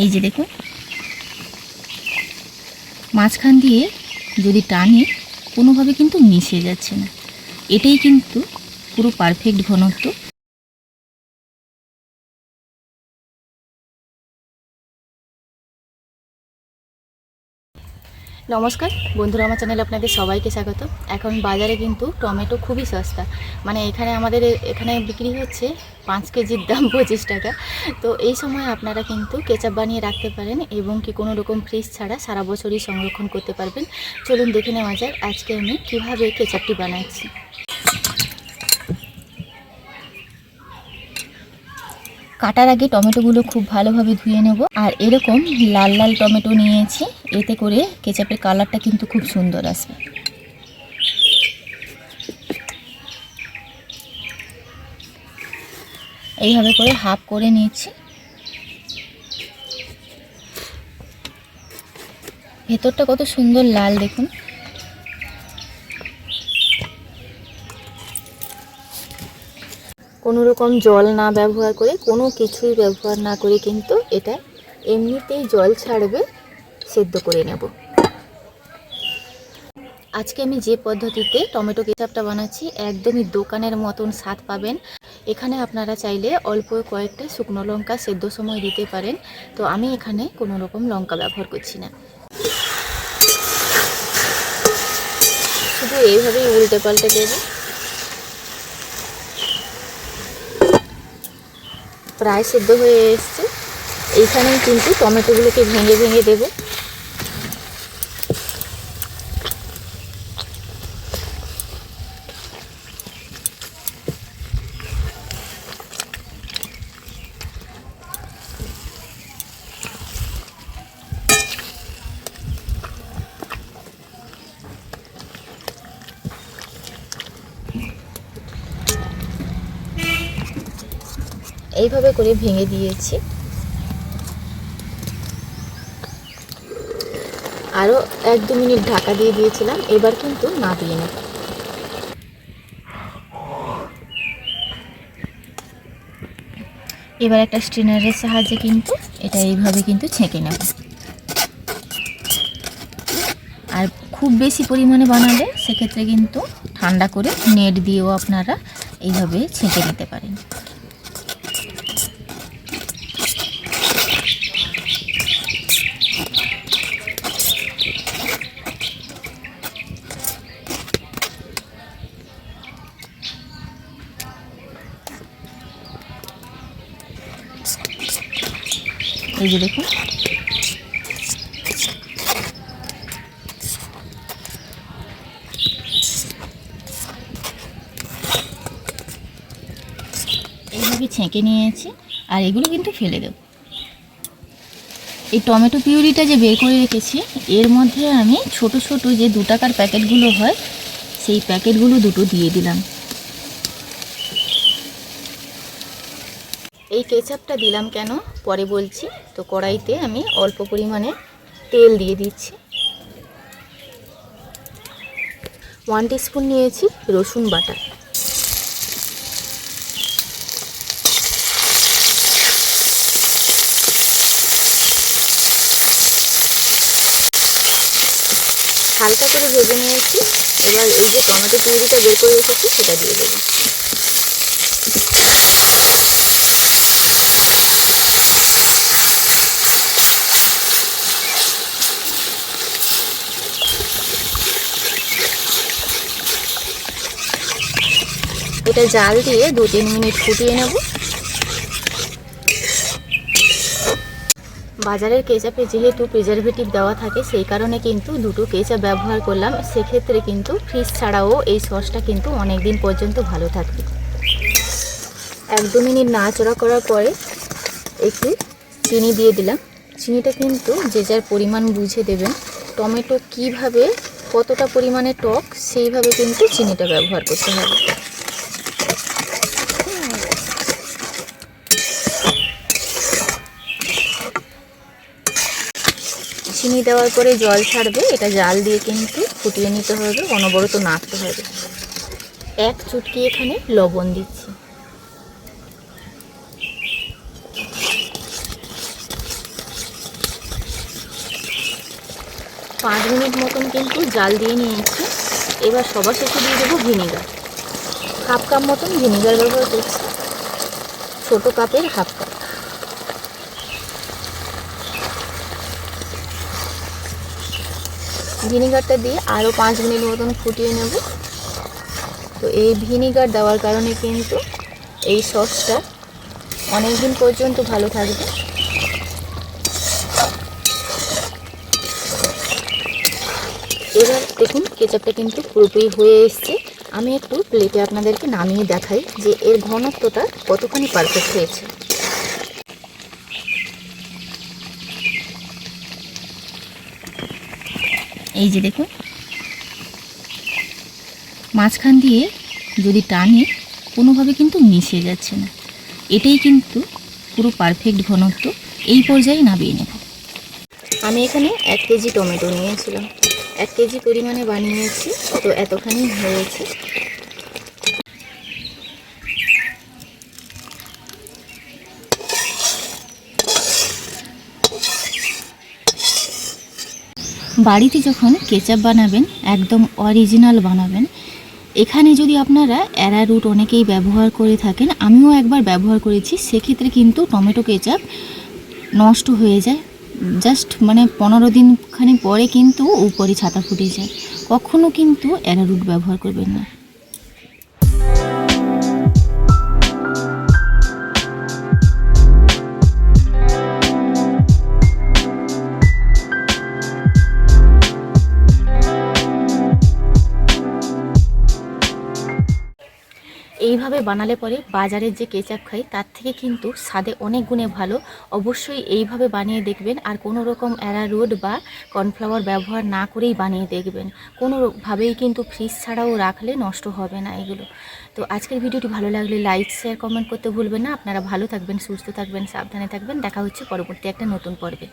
এই যে দেখুন, মাঝখান দিয়ে যদি টানে কোনোভাবে কিন্তু মিশে যাচ্ছে না। এটাই কিন্তু পুরো পারফেক্ট ঘনত্ব। নমস্কার বন্ধুরা, আমার চ্যানেলে আপনাদের সবাইকে স্বাগত। এখন বাজারে কিন্তু টমেটো খুবই সস্তা, মানে আমাদের এখানে বিক্রি হচ্ছে 5 কেজির দাম 25 টাকা। তো এই সময় আপনারা কিন্তু কেচাপ বানিয়ে রাখতে পারেন এবং কি কোনো রকম ফ্রিজ ছাড়া সারা বছরই সংরক্ষণ করতে পারবেন। চলুন দেখে নেওয়া যাক আজকে আমি কিভাবে কেচাপটি বানাচ্ছি। কাটার আগে টমেটোগুলো খুব ভালোভাবে ধুয়ে নেব। আর এরকম লাল লাল টমেটো নিয়েছি, এতে করে কেচাপের কালারটা কিন্তু খুব সুন্দর আসবে। এইভাবে করে হাফ করে নিয়েছি। ভেতরটা কত সুন্দর লাল দেখুন। কোনো রকম জল না ব্যবহার করে, কোনো কিছুই ব্যবহার না করে কিন্তু এটা এমনিতেই জল ছাড়বে, সেদ্ধ করে নেব। আজকে আমি যে পদ্ধতিতে টমেটো কেচাপটা বানাচ্ছি একদমই দোকানের মতন স্বাদ পাবেন। এখানে আপনারা চাইলে অল্প কয়েকটা শুকনো লঙ্কা সেদ্ধ সময় দিতে পারেন, তো আমি এখানে কোনো রকম লঙ্কা ব্যবহার করছি না। শুধু এইভাবেই উল্টে পাল্টে দেব। প্রায় সেদ্ধ হয়ে এসছে। এইখানেই কিন্তু টমেটোগুলোকে ভেঙে ভেঙে দেব। এইভাবে করে ভেঙে দিয়েছি। আরও 1-2 মিনিট ঢাকা দিয়ে দিয়েছিলাম, এবার কিন্তু নামিয়ে নেব। এবার একটা স্ট্রেনারের সাহায্যে কিন্তু এটা এইভাবে কিন্তু ছেঁকে নেব। আর খুব বেশি পরিমাণে বানালে সেক্ষেত্রে কিন্তু ঠান্ডা করে নেট দিয়েও আপনারা এইভাবে ছেঁকে নিতে পারেন। এই যে দেখুন, এইভাবে ছেঁকে নিয়েছি। আর এগুলো কিন্তু ফেলে দেব। এই টমেটো পিউরিটা যে বের করে রেখেছি, এর মধ্যে আমি ছোট ছোট যে 2 টাকার প্যাকেটগুলো হয় সেই প্যাকেটগুলো দুটো দিয়ে দিলাম। এই কেচাপটা দিলাম কেন পরে বলছি। তো কড়াইতে আমি অল্প পরিমাণে তেল দিয়ে দিচ্ছি। 1 টিস্পুন নিয়েছি রসুন বাটা। হালকা করে ভেজে নিয়েছি। এবার এই যে টমেটো পিউরিটা বের করে রেখেছি সেটা দিয়ে দেবো। এটা জাল দিয়ে 2-3 মিনিট ফুটিয়ে নেব। বাজারের কেচাপে যেহেতু প্রিজারভেটিভ দেওয়া থাকে, সেই কারণে কিন্তু দুটো কেচাপ ব্যবহার করলাম। সেক্ষেত্রে কিন্তু ফ্রিজ ছাড়াও এই সসটা কিন্তু অনেক দিন পর্যন্ত ভালো থাকবে। 1-2 মিনিট নাড়াচাড়া করার পরে একটু চিনি দিয়ে দিলাম। চিনিটা কিন্তু যে যার পরিমাণ বুঝে দেবেন। টমেটো কিভাবে কতটা পরিমাণে টক সেইভাবে কিন্তু চিনিটা ব্যবহার করতে হবে। চিনি দেওয়ার পরে জল ছাড়বে, এটা জাল দিয়ে কিন্তু ফুটিয়ে নিতে হবে, অনবরত নাড়তে হবে। 1 চুটকি এখানে লবণ দিচ্ছি। 5 মিনিট মতন কিন্তু জাল দিয়ে নিয়েছি। এবার সবার শেষে দিয়ে দেবো ভিনেগার। হাফ কাপ মতন ভিনেগার ব্যবহার করছি, ছোটো কাপের হাফ কাপ। ভিনেগারটা দিয়ে আরও 5 মিনিট মতন ফুটিয়ে নেব। তো এই ভিনেগার দেওয়ার কারণে কিন্তু এই সসটা অনেক দিন পর্যন্ত ভালো থাকবে। এবার দেখুন কেচাপটা কিন্তু পুরোপুরি হয়ে এসছে। আমি একটু প্লেটে আপনাদেরকে নামিয়ে দেখাই যে এর ঘনত্বটা কতখানি পারফেক্ট হয়েছে। এই যে দেখুন, মাঝখান দিয়ে যদি টানে কোনোভাবে কিন্তু মিশে যাচ্ছে না। এটাই কিন্তু পুরো পারফেক্ট ঘনত্ব। এই পর্যায়ে নামিয়ে নেব। আমি এখানে 1 কেজি টমেটো নিয়েছিলাম, 1 কেজি পরিমাণে বানিয়েছি, তো এতখানি হয়েছে। বাড়িতে যখন কেচাপ বানাবেন একদম অরিজিনাল বানাবেন। এখানে যদি আপনারা অ্যারারুট অনেকেই ব্যবহার করে থাকেন, আমিও একবার ব্যবহার করেছি, সেক্ষেত্রে কিন্তু টমেটো কেচাপ নষ্ট হয়ে যায়। জাস্ট মানে 15 দিন খানি পরে কিন্তু উপরে ছাতা ফুটে যায়। কখনো কিন্তু অ্যারারুট ব্যবহার করবেন না। এইভাবে বানালে পরে বাজারের যে কেচাপ খাই তার থেকে কিন্তু স্বাদে অনেক গুণে ভালো। অবশ্যই এইভাবে বানিয়ে দেখবেন, আর কোনো রকম অ্যারারুট বা কর্নফ্লাওয়ার ব্যবহার না করেই বানিয়ে দেখবেন। কোনোভাবেই কিন্তু ফ্রিজ ছাড়াও রাখলে নষ্ট হবে না এগুলো। তো আজকের ভিডিওটি ভালো লাগলে লাইক শেয়ার কমেন্ট করতে ভুলবেন না। আপনারা ভালো থাকবেন, সুস্থ থাকবেন, সাবধানে থাকবেন। দেখা হচ্ছে পরবর্তী একটা নতুন পর্বে।